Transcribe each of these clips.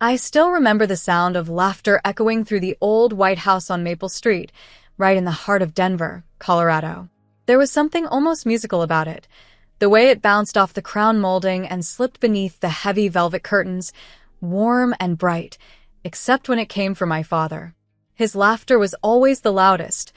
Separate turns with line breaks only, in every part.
I still remember the sound of laughter echoing through the old White House on Maple Street, right in the heart of Denver, Colorado. There was something almost musical about it. The way it bounced off the crown molding and slipped beneath the heavy velvet curtains, warm and bright, except when it came from my father. His laughter was always the loudest,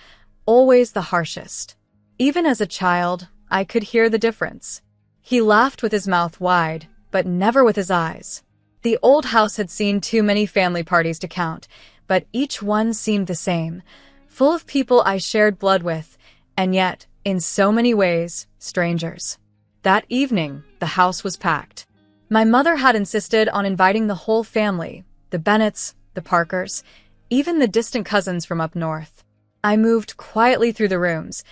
always the harshest. Even as a child, I could hear the difference. He laughed with his mouth wide, but never with his eyes. The old house had seen too many family parties to count, but each one seemed the same, full of people I shared blood with, and yet, in so many ways, strangers. That evening, the house was packed. My mother had insisted on inviting the whole family, the Bennetts, the Parkers, even the distant cousins from up north. I moved quietly through the rooms,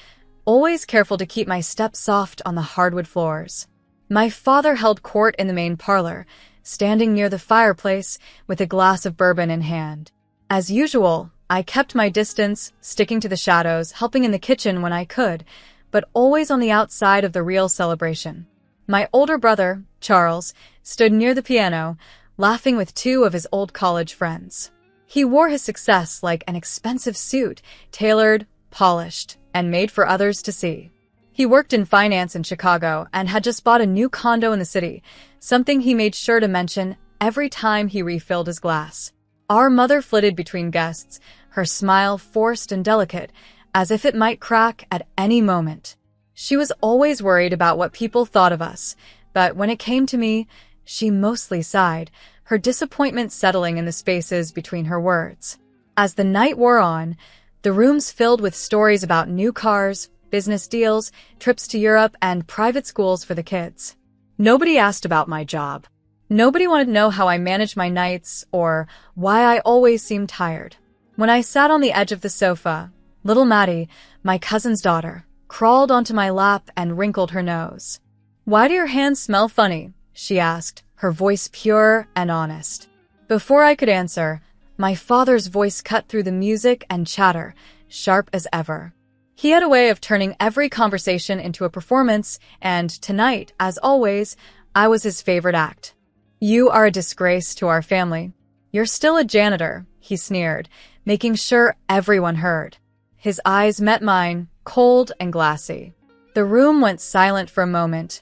always careful to keep my steps soft on the hardwood floors. My father held court in the main parlor, standing near the fireplace with a glass of bourbon in hand. As usual, I kept my distance, sticking to the shadows, helping in the kitchen when I could, but always on the outside of the real celebration. My older brother, Charles, stood near the piano, laughing with two of his old college friends. He wore his success like an expensive suit, tailored, polished, and made for others to see. He worked in finance in Chicago and had just bought a new condo in the city, something he made sure to mention every time he refilled his glass. Our mother flitted between guests, her smile forced and delicate, as if it might crack at any moment. She was always worried about what people thought of us, but when it came to me, she mostly sighed, her disappointment settling in the spaces between her words. As the night wore on, the rooms filled with stories about new cars, business deals, trips to Europe, and private schools for the kids. Nobody asked about my job. Nobody wanted to know how I managed my nights or why I always seemed tired. When I sat on the edge of the sofa, little Maddie, my cousin's daughter, crawled onto my lap and wrinkled her nose. "Why do your hands smell funny?" she asked, her voice pure and honest. Before I could answer, my father's voice cut through the music and chatter, sharp as ever. He had a way of turning every conversation into a performance, and tonight, as always, I was his favorite act. "You are a disgrace to our family. You're still a janitor," he sneered, making sure everyone heard. His eyes met mine, cold and glassy. The room went silent for a moment,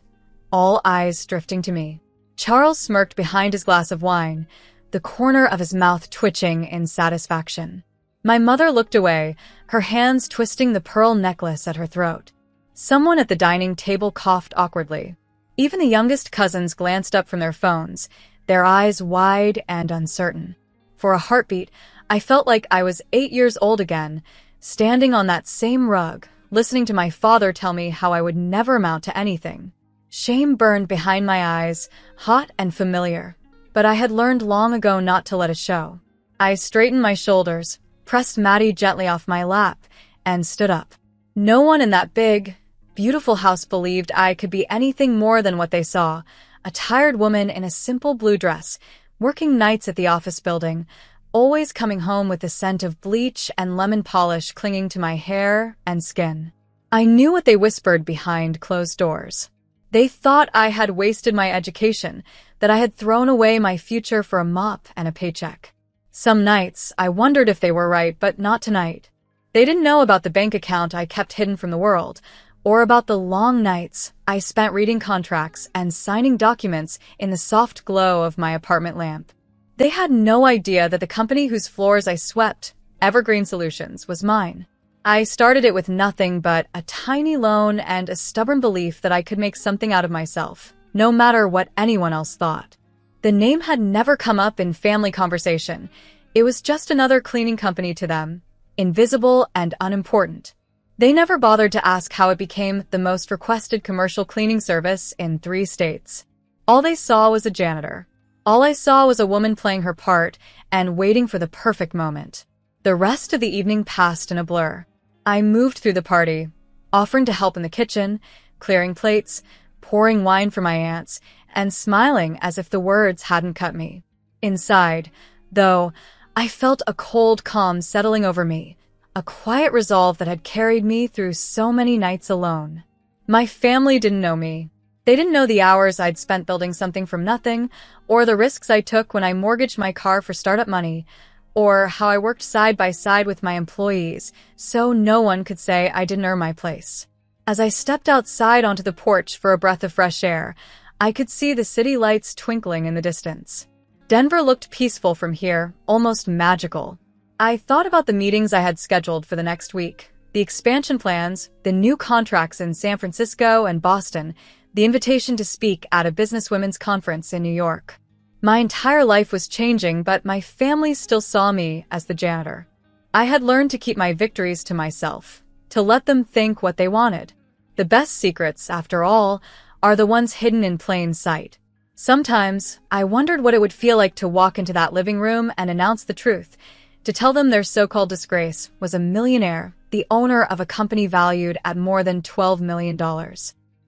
all eyes drifting to me. Charles smirked behind his glass of wine, the corner of his mouth twitching in satisfaction. My mother looked away, her hands twisting the pearl necklace at her throat. Someone at the dining table coughed awkwardly. Even the youngest cousins glanced up from their phones, their eyes wide and uncertain. For a heartbeat, I felt like I was 8 years old again, standing on that same rug, listening to my father tell me how I would never amount to anything. Shame burned behind my eyes, hot and familiar, but I had learned long ago not to let it show. I straightened my shoulders, pressed Maddie gently off my lap, and stood up. No one in that big, beautiful house believed I could be anything more than what they saw, a tired woman in a simple blue dress, working nights at the office building, always coming home with the scent of bleach and lemon polish clinging to my hair and skin. I knew what they whispered behind closed doors. They thought I had wasted my education, that I had thrown away my future for a mop and a paycheck. Some nights, I wondered if they were right, but not tonight. They didn't know about the bank account I kept hidden from the world, or about the long nights I spent reading contracts and signing documents in the soft glow of my apartment lamp. They had no idea that the company whose floors I swept, Evergreen Solutions, was mine. I started it with nothing but a tiny loan and a stubborn belief that I could make something out of myself, no matter what anyone else thought. The name had never come up in family conversation. It was just another cleaning company to them, invisible and unimportant. They never bothered to ask how it became the most requested commercial cleaning service in 3 states. All they saw was a janitor. All I saw was a woman playing her part and waiting for the perfect moment. The rest of the evening passed in a blur. I moved through the party, offering to help in the kitchen, clearing plates, pouring wine for my aunts, and smiling as if the words hadn't cut me. Inside, though, I felt a cold calm settling over me, a quiet resolve that had carried me through so many nights alone. My family didn't know me. They didn't know the hours I'd spent building something from nothing, or the risks I took when I mortgaged my car for startup money, or how I worked side by side with my employees, so no one could say I didn't earn my place. As I stepped outside onto the porch for a breath of fresh air, I could see the city lights twinkling in the distance. Denver looked peaceful from here, almost magical. I thought about the meetings I had scheduled for the next week, the expansion plans, the new contracts in San Francisco and Boston, the invitation to speak at a businesswomen's conference in New York. My entire life was changing, but my family still saw me as the janitor. I had learned to keep my victories to myself, to let them think what they wanted. The best secrets, after all, are the ones hidden in plain sight. Sometimes, I wondered what it would feel like to walk into that living room and announce the truth, to tell them their so-called disgrace was a millionaire, the owner of a company valued at more than $12 million.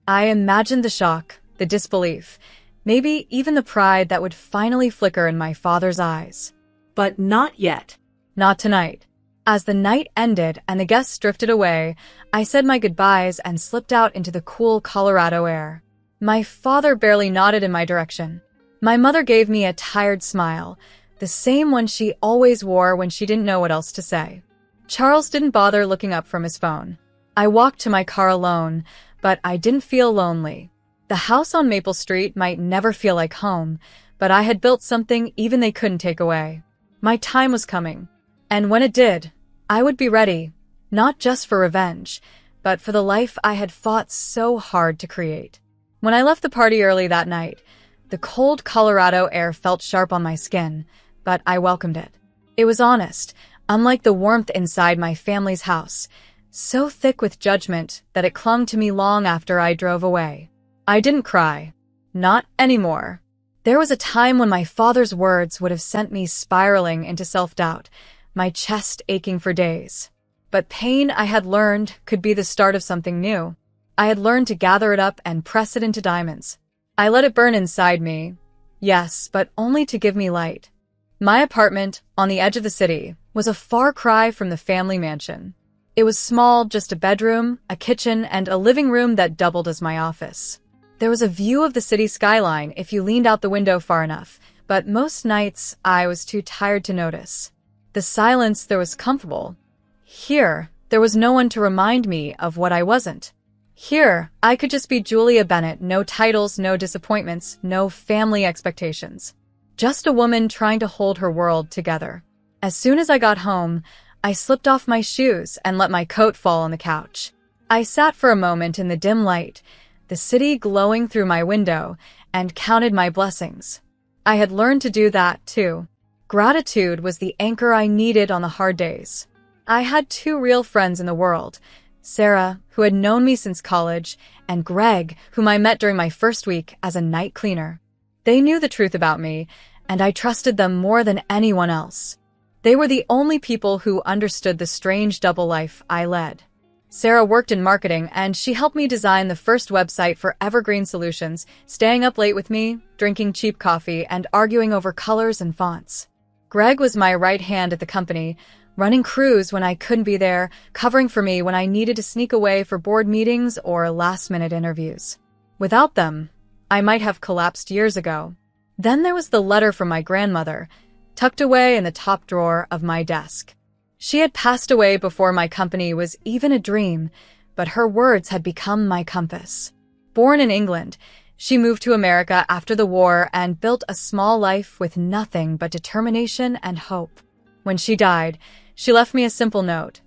I imagined the shock, the disbelief, maybe even the pride that would finally flicker in my father's eyes.
But not yet.
Not tonight. As the night ended and the guests drifted away, I said my goodbyes and slipped out into the cool Colorado air. My father barely nodded in my direction. My mother gave me a tired smile, the same one she always wore when she didn't know what else to say. Charles didn't bother looking up from his phone. I walked to my car alone, but I didn't feel lonely. The house on Maple Street might never feel like home, but I had built something even they couldn't take away. My time was coming. And when it did, I would be ready, not just for revenge, but for the life I had fought so hard to create. When I left the party early that night, the cold Colorado air felt sharp on my skin, but I welcomed it. It was honest, unlike the warmth inside my family's house, so thick with judgment that it clung to me long after I drove away. I didn't cry. Not anymore. There was a time when my father's words would have sent me spiraling into self-doubt, my chest aching for days. But pain, I had learned, could be the start of something new. I had learned to gather it up and press it into diamonds. I let it burn inside me. Yes, but only to give me light. My apartment, on the edge of the city, was a far cry from the family mansion. It was small, just a bedroom, a kitchen, and a living room that doubled as my office. There was a view of the city skyline if you leaned out the window far enough, but most nights I was too tired to notice. The silence there was comfortable. Here, there was no one to remind me of what I wasn't. Here, I could just be Julia Bennett, no titles, no disappointments, no family expectations. Just a woman trying to hold her world together. As soon as I got home, I slipped off my shoes and let my coat fall on the couch. I sat for a moment in the dim light, the city glowing through my window, and counted my blessings. I had learned to do that, too. Gratitude was the anchor I needed on the hard days. I had two real friends in the world, Sarah, who had known me since college, and Greg, whom I met during my first week as a night cleaner. They knew the truth about me, and I trusted them more than anyone else. They were the only people who understood the strange double life I led. Sarah worked in marketing, and she helped me design the first website for Evergreen Solutions, staying up late with me, drinking cheap coffee, and arguing over colors and fonts. Greg was my right hand at the company, running crews when I couldn't be there, covering for me when I needed to sneak away for board meetings or last-minute interviews. Without them, I might have collapsed years ago. Then there was the letter from my grandmother, tucked away in the top drawer of my desk. She had passed away before my company was even a dream, but her words had become my compass. Born in England, she moved to America after the war and built a small life with nothing but determination and hope. When she died, she left me a simple note.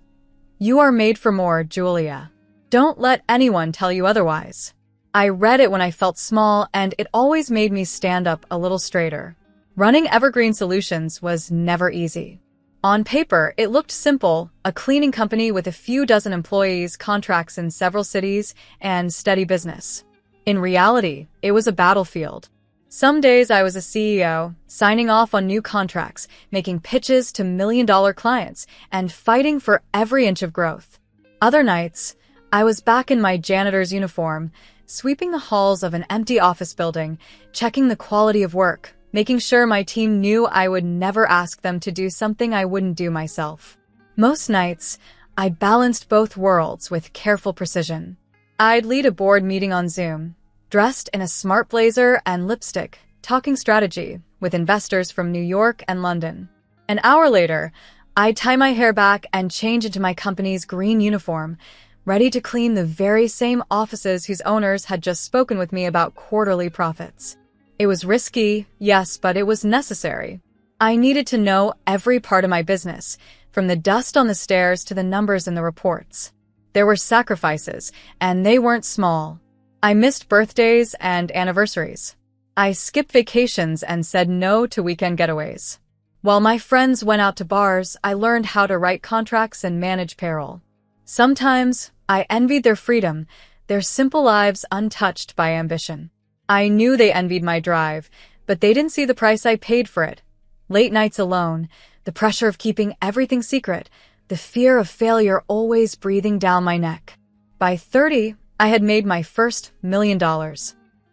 "You are made for more, Julia. Don't let anyone tell you otherwise." I read it when I felt small, and it always made me stand up a little straighter. Running Evergreen Solutions was never easy. On paper, it looked simple, a cleaning company with a few dozen employees, contracts in several cities, and steady business. In reality, it was a battlefield. Some days I was a CEO, signing off on new contracts, making pitches to million-dollar clients, and fighting for every inch of growth. Other nights, I was back in my janitor's uniform, sweeping the halls of an empty office building, checking the quality of work, making sure my team knew I would never ask them to do something I wouldn't do myself. Most nights, I balanced both worlds with careful precision. I'd lead a board meeting on Zoom, dressed in a smart blazer and lipstick, talking strategy with investors from New York and London. An hour later, I'd tie my hair back and change into my company's green uniform, ready to clean the very same offices whose owners had just spoken with me about quarterly profits. It was risky, yes, but it was necessary. I needed to know every part of my business, from the dust on the stairs to the numbers in the reports. There were sacrifices, and they weren't small. I missed birthdays and anniversaries. I skipped vacations and said no to weekend getaways. While my friends went out to bars, I learned how to write contracts and manage payroll. Sometimes, I envied their freedom, their simple lives untouched by ambition. I knew they envied my drive, but they didn't see the price I paid for it. Late nights alone, the pressure of keeping everything secret, the fear of failure always breathing down my neck. By 30, I had made my first $1 million.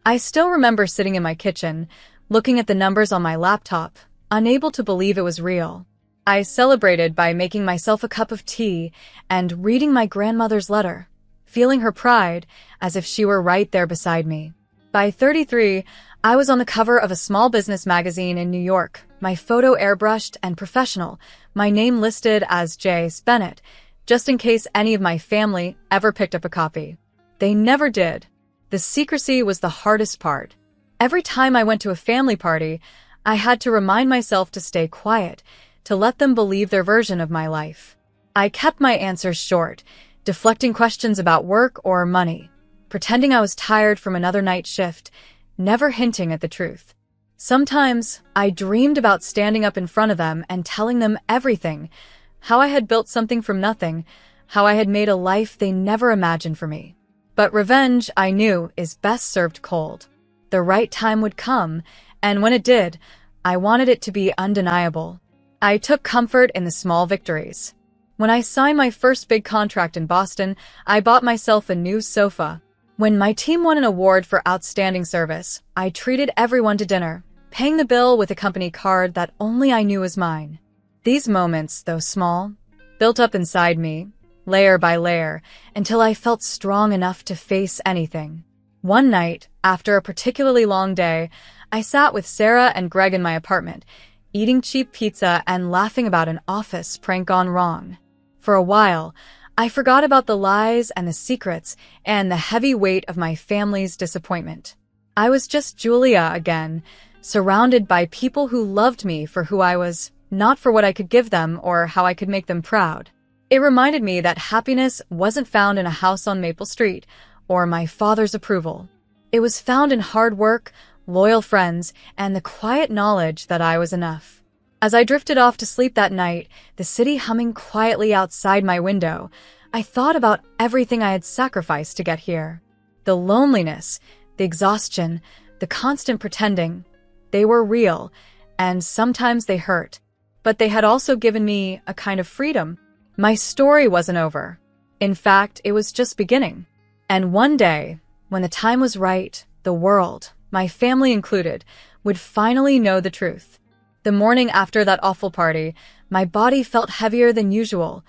I still remember sitting in my kitchen, looking at the numbers on my laptop, unable to believe it was real. I celebrated by making myself a cup of tea and reading my grandmother's letter, feeling her pride as if she were right there beside me. By 33, I was on the cover of a small business magazine in New York, my photo airbrushed and professional, my name listed as J. Bennett, just in case any of my family ever picked up a copy. They never did. The secrecy was the hardest part. Every time I went to a family party, I had to remind myself to stay quiet, to let them believe their version of my life. I kept my answers short, deflecting questions about work or money, pretending I was tired from another night shift, never hinting at the truth. Sometimes, I dreamed about standing up in front of them and telling them everything, how I had built something from nothing, how I had made a life they never imagined for me. But revenge, I knew, is best served cold. The right time would come, and when it did, I wanted it to be undeniable. I took comfort in the small victories. When I signed my first big contract in Boston, I bought myself a new sofa. When my team won an award for outstanding service, I treated everyone to dinner, paying the bill with a company card that only I knew was mine. These moments, though small, built up inside me, layer by layer, until I felt strong enough to face anything. One night, after a particularly long day, I sat with Sarah and Greg in my apartment, eating cheap pizza and laughing about an office prank gone wrong. For a while, I forgot about the lies and the secrets and the heavy weight of my family's disappointment. I was just Julia again, surrounded by people who loved me for who I was, not for what I could give them or how I could make them proud. It reminded me that happiness wasn't found in a house on Maple Street or my father's approval. It was found in hard work, loyal friends, and the quiet knowledge that I was enough. As I drifted off to sleep that night, the city humming quietly outside my window, I thought about everything I had sacrificed to get here. The loneliness, the exhaustion, the constant pretending, they were real, and sometimes they hurt. But they had also given me a kind of freedom. My story wasn't over. In fact, it was just beginning. And one day, when the time was right, the world, my family included, would finally know the truth. The morning after that awful party, my body felt heavier than usual,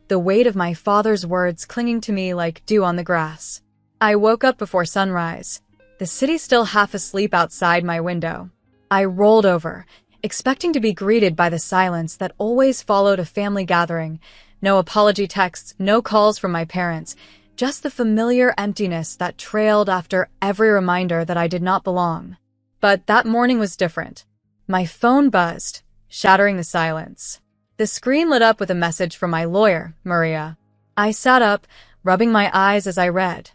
the weight of my father's words clinging to me like dew on the grass. I woke up before sunrise, the city still half asleep outside my window. I rolled over, expecting to be greeted by the silence that always followed a family gathering. No apology texts, no calls from my parents, just the familiar emptiness that trailed after every reminder that I did not belong. But that morning was different. My phone buzzed, shattering the silence. The screen lit up with a message from my lawyer, Maria. I sat up, rubbing my eyes as I read.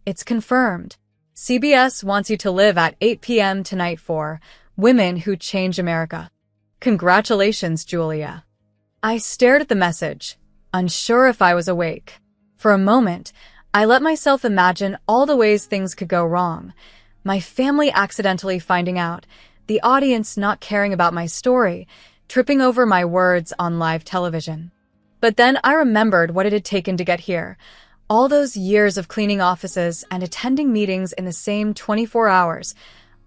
It's confirmed. CBS wants you to live at 8 p.m. tonight for Women Who Change America. Congratulations, Julia. I stared at the message, unsure if I was awake. For a moment, I let myself imagine all the ways things could go wrong. My family accidentally finding out, the audience not caring about my story, tripping over my words on live television. But then I remembered what it had taken to get here. All those years of cleaning offices and attending meetings in the same 24 hours.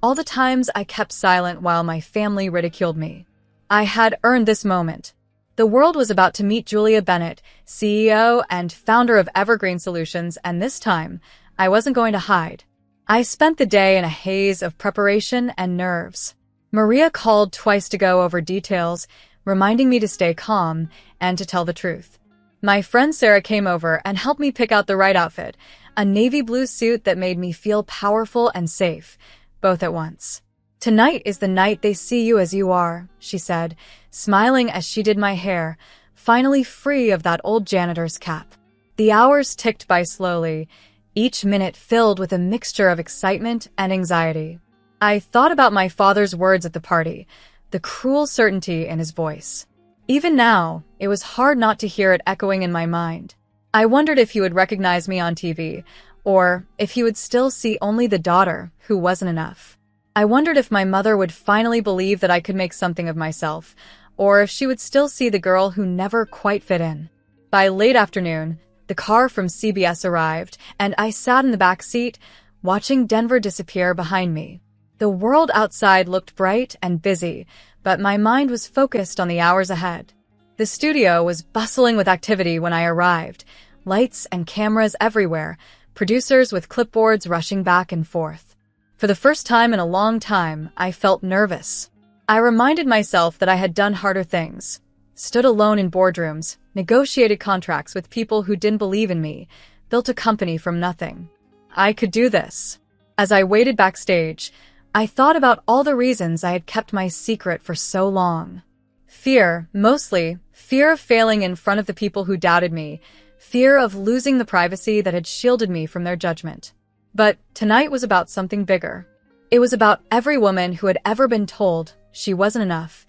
All the times I kept silent while my family ridiculed me. I had earned this moment. The world was about to meet Julia Bennett, CEO and founder of Evergreen Solutions, and this time, I wasn't going to hide. I spent the day in a haze of preparation and nerves. Maria called twice to go over details, reminding me to stay calm and to tell the truth. My friend Sarah came over and helped me pick out the right outfit, a navy blue suit that made me feel powerful and safe, both at once. "Tonight is the night they see you as you are," she said, smiling as she did my hair, finally free of that old janitor's cap. The hours ticked by slowly, each minute filled with a mixture of excitement and anxiety. I thought about my father's words at the party, the cruel certainty in his voice. Even now, it was hard not to hear it echoing in my mind. I wondered if he would recognize me on TV, or if he would still see only the daughter who wasn't enough. I wondered if my mother would finally believe that I could make something of myself, or if she would still see the girl who never quite fit in. By late afternoon, the car from CBS arrived, and I sat in the back seat, watching Denver disappear behind me. The world outside looked bright and busy, but my mind was focused on the hours ahead. The studio was bustling with activity when I arrived, lights and cameras everywhere, producers with clipboards rushing back and forth. For the first time in a long time, I felt nervous. I reminded myself that I had done harder things, stood alone in boardrooms, negotiated contracts with people who didn't believe in me, built a company from nothing. I could do this. As I waited backstage, I thought about all the reasons I had kept my secret for so long. Fear, mostly, fear of failing in front of the people who doubted me, fear of losing the privacy that had shielded me from their judgment. But tonight was about something bigger. It was about every woman who had ever been told she wasn't enough,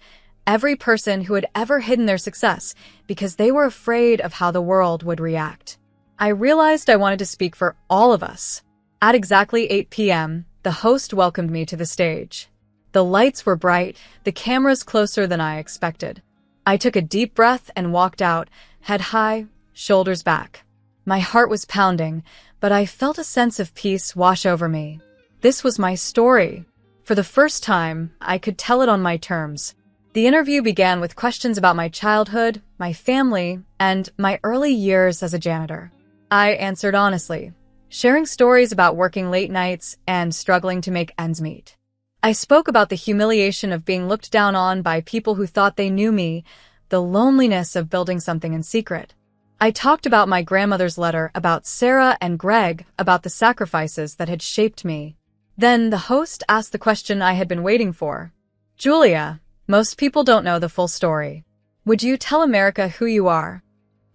every person who had ever hidden their success because they were afraid of how the world would react. I realized I wanted to speak for all of us. At exactly 8 p.m., the host welcomed me to the stage. The lights were bright, the cameras closer than I expected. I took a deep breath and walked out, head high, shoulders back. My heart was pounding, but I felt a sense of peace wash over me. This was my story. For the first time, I could tell it on my terms. The interview began with questions about my childhood, my family, and my early years as a janitor. I answered honestly, sharing stories about working late nights and struggling to make ends meet. I spoke about the humiliation of being looked down on by people who thought they knew me, the loneliness of building something in secret. I talked about my grandmother's letter, about Sarah and Greg, about the sacrifices that had shaped me. Then the host asked the question I had been waiting for. "Julia, most people don't know the full story. Would you tell America who you are?"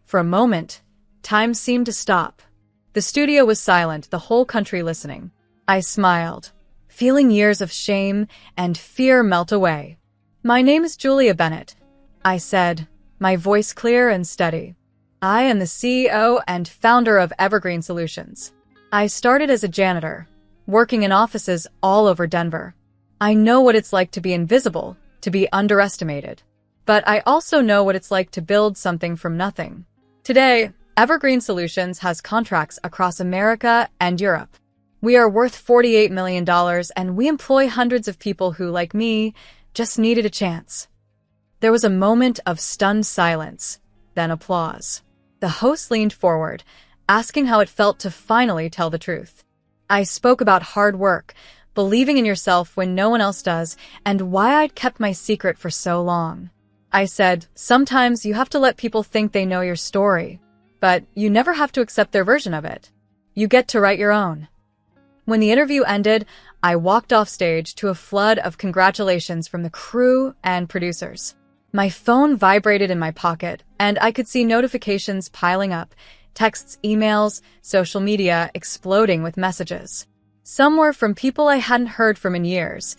For a moment, time seemed to stop. The studio was silent, the whole country listening. I smiled, feeling years of shame and fear melt away. "My name is Julia Bennett," I said, my voice clear and steady. "I am the CEO and founder of Evergreen Solutions. I started as a janitor, working in offices all over Denver. I know what it's like to be invisible, to be underestimated. But I also know what it's like to build something from nothing. Today, Evergreen Solutions has contracts across America and Europe. We are worth $48 million, and we employ hundreds of people who, like me, just needed a chance." There was a moment of stunned silence, then applause. The host leaned forward, asking how it felt to finally tell the truth. I spoke about hard work, believing in yourself when no one else does, and why I'd kept my secret for so long. I said, "Sometimes you have to let people think they know your story. But you never have to accept their version of it. You get to write your own." When the interview ended, I walked off stage to a flood of congratulations from the crew and producers. My phone vibrated in my pocket, and I could see notifications piling up, texts, emails, social media exploding with messages. Some were from people I hadn't heard from in years.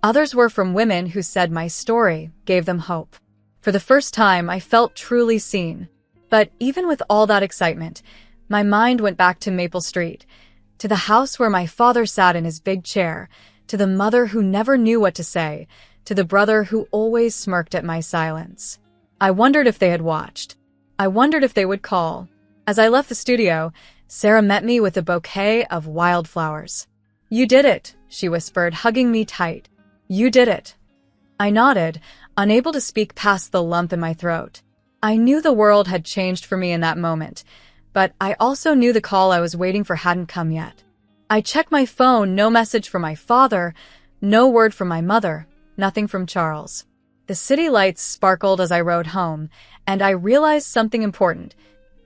Others were from women who said my story gave them hope. For the first time, I felt truly seen. But even with all that excitement, my mind went back to Maple Street, to the house where my father sat in his big chair, to the mother who never knew what to say, to the brother who always smirked at my silence. I wondered if they had watched. I wondered if they would call. As I left the studio, Sarah met me with a bouquet of wildflowers. "You did it," she whispered, hugging me tight. "You did it." I nodded, unable to speak past the lump in my throat. I knew the world had changed for me in that moment, but I also knew the call I was waiting for hadn't come yet. I checked my phone, no message from my father, no word from my mother, nothing from Charles. The city lights sparkled as I rode home, and I realized something important.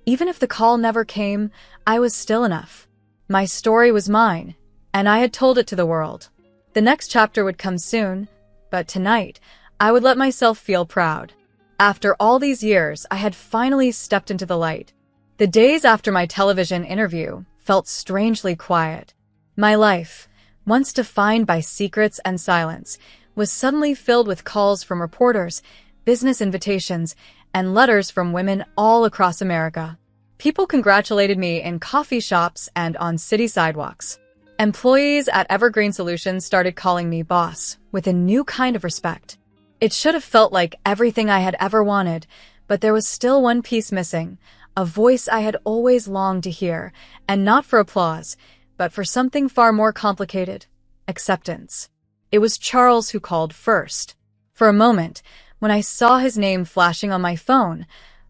Even if the call never came, I was still enough. My story was mine, and I had told it to the world. The next chapter would come soon, but tonight, I would let myself feel proud. After all these years, I had finally stepped into the light. The days after my television interview felt strangely quiet. My life, once defined by secrets and silence, was suddenly filled with calls from reporters, business invitations, and letters from women all across America. People congratulated me in coffee shops and on city sidewalks. Employees at Evergreen Solutions started calling me boss with a new kind of respect. It should have felt like everything I had ever wanted, but there was still one piece missing, a voice I had always longed to hear, and not for applause, but for something far more complicated: acceptance. It was Charles who called first. For a moment, when I saw his name flashing on my phone,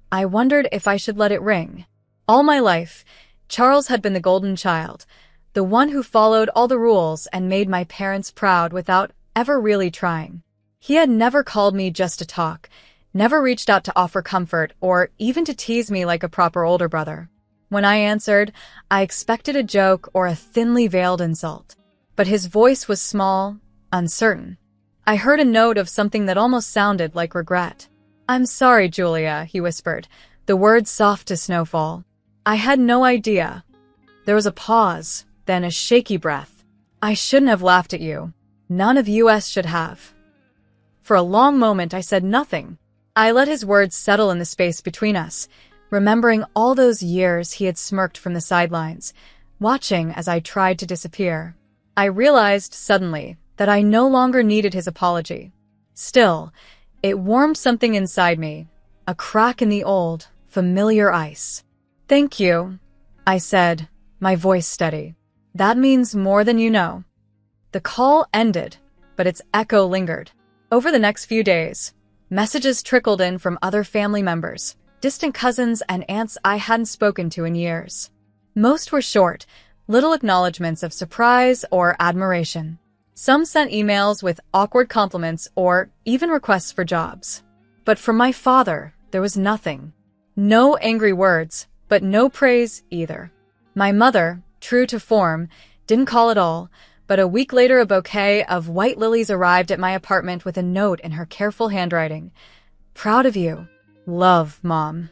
I wondered if I should let it ring. All my life, Charles had been the golden child, the one who followed all the rules and made my parents proud without ever really trying. He had never called me just to talk, never reached out to offer comfort or even to tease me like a proper older brother. When I answered, I expected a joke or a thinly veiled insult. But his voice was small, uncertain. I heard a note of something that almost sounded like regret. "I'm sorry, Julia," he whispered, the words soft as snowfall. I had no idea. There was a pause, then a shaky breath. "I shouldn't have laughed at you. None of us should have." For a long moment, I said nothing. I let his words settle in the space between us, remembering all those years he had smirked from the sidelines, watching as I tried to disappear. I realized suddenly that I no longer needed his apology. Still, it warmed something inside me, a crack in the old, familiar ice. "Thank you," I said, my voice steady. "That means more than you know." The call ended, but its echo lingered. Over the next few days, messages trickled in from other family members, distant cousins and aunts I hadn't spoken to in years. Most were short, little acknowledgments of surprise or admiration. Some sent emails with awkward compliments or even requests for jobs. But from my father, there was nothing. No angry words, but no praise either. My mother, true to form, didn't call at all, but a week later a bouquet of white lilies arrived at my apartment with a note in her careful handwriting. "Proud of you. Love, Mom."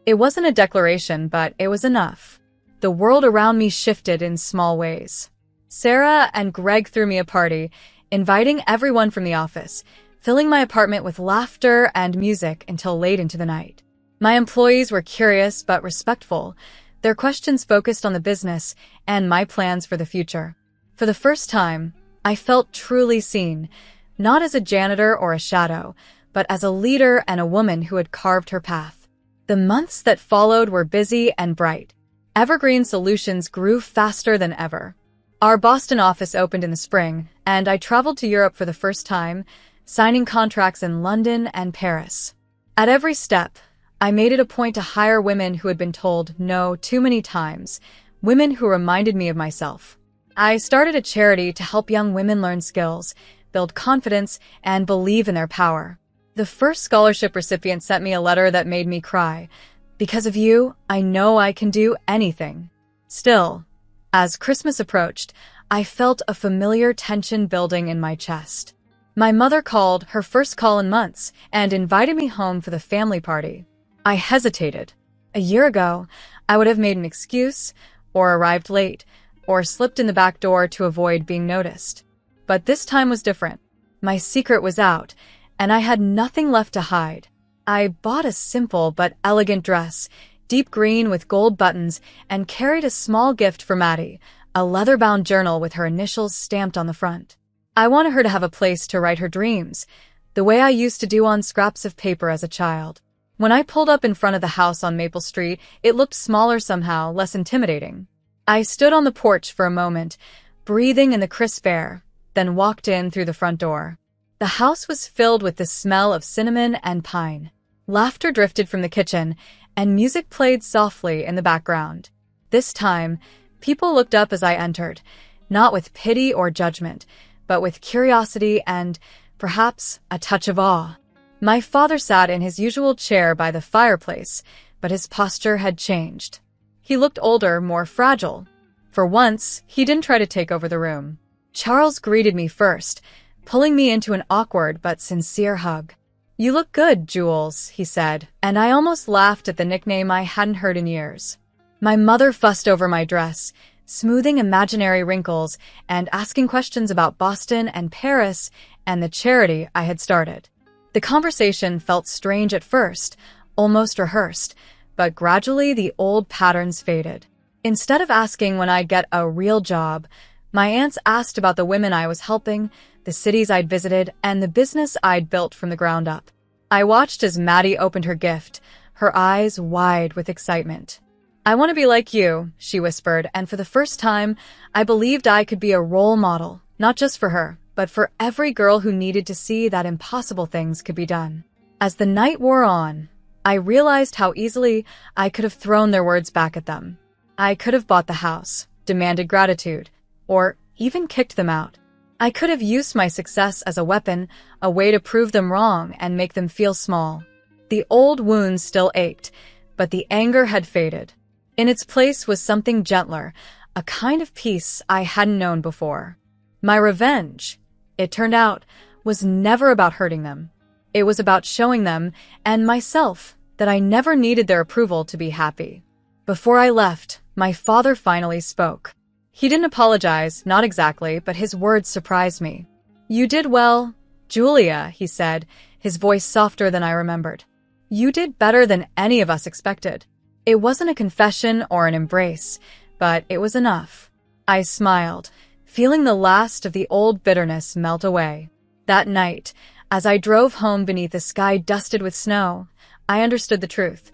It wasn't a declaration, but it was enough. The world around me shifted in small ways. Sarah and Greg threw me a party, inviting everyone from the office, filling my apartment with laughter and music until late into the night. My employees were curious but respectful. Their questions focused on the business and my plans for the future. For the first time, I felt truly seen, not as a janitor or a shadow, but as a leader and a woman who had carved her path. The months that followed were busy and bright. Evergreen Solutions grew faster than ever. Our Boston office opened in the spring, and I traveled to Europe for the first time, signing contracts in London and Paris. At every step, I made it a point to hire women who had been told no too many times, women who reminded me of myself. I started a charity to help young women learn skills, build confidence, and believe in their power. The first scholarship recipient sent me a letter that made me cry. "Because of you, I know I can do anything." Still, as Christmas approached, I felt a familiar tension building in my chest. My mother called, her first call in months, and invited me home for the family party. I hesitated. A year ago, I would have made an excuse, or arrived late, or slipped in the back door to avoid being noticed. But this time was different. My secret was out, and I had nothing left to hide. I bought a simple but elegant dress, deep green with gold buttons, and carried a small gift for Maddie, a leather-bound journal with her initials stamped on the front. I wanted her to have a place to write her dreams, the way I used to do on scraps of paper as a child. When I pulled up in front of the house on Maple Street, it looked smaller somehow, less intimidating. I stood on the porch for a moment, breathing in the crisp air, then walked in through the front door. The house was filled with the smell of cinnamon and pine. Laughter drifted from the kitchen, and music played softly in the background. This time, people looked up as I entered, not with pity or judgment, but with curiosity and, perhaps, a touch of awe. My father sat in his usual chair by the fireplace, but his posture had changed. He looked older, more fragile. For once, he didn't try to take over the room. Charles greeted me first, pulling me into an awkward but sincere hug. "You look good, Jules," he said, and I almost laughed at the nickname I hadn't heard in years. My mother fussed over my dress, smoothing imaginary wrinkles and asking questions about Boston and Paris and the charity I had started. The conversation felt strange at first, almost rehearsed, but gradually the old patterns faded. Instead of asking when I'd get a real job, my aunts asked about the women I was helping, the cities I'd visited, and the business I'd built from the ground up. I watched as Maddie opened her gift, her eyes wide with excitement. "I want to be like you," she whispered, and for the first time, I believed I could be a role model, not just for her, but for every girl who needed to see that impossible things could be done. As the night wore on, I realized how easily I could have thrown their words back at them. I could have bought the house, demanded gratitude, or even kicked them out. I could have used my success as a weapon, a way to prove them wrong and make them feel small. The old wounds still ached, but the anger had faded. In its place was something gentler, a kind of peace I hadn't known before. My revenge, it turned out, was never about hurting them. It was about showing them, and myself, that I never needed their approval to be happy. Before I left, my father finally spoke. He didn't apologize, not exactly, but his words surprised me. "You did well, Julia," he said, his voice softer than I remembered. "You did better than any of us expected." It wasn't a confession or an embrace, but it was enough. I smiled, feeling the last of the old bitterness melt away. That night, as I drove home beneath a sky dusted with snow, I understood the truth.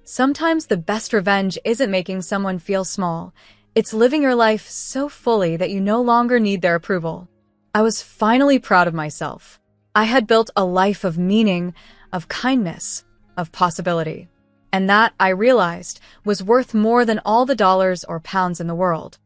Sometimes the best revenge isn't making someone feel small. It's living your life so fully that you no longer need their approval. I was finally proud of myself. I had built a life of meaning, of kindness, of possibility. And that, I realized, was worth more than all the dollars or pounds in the world.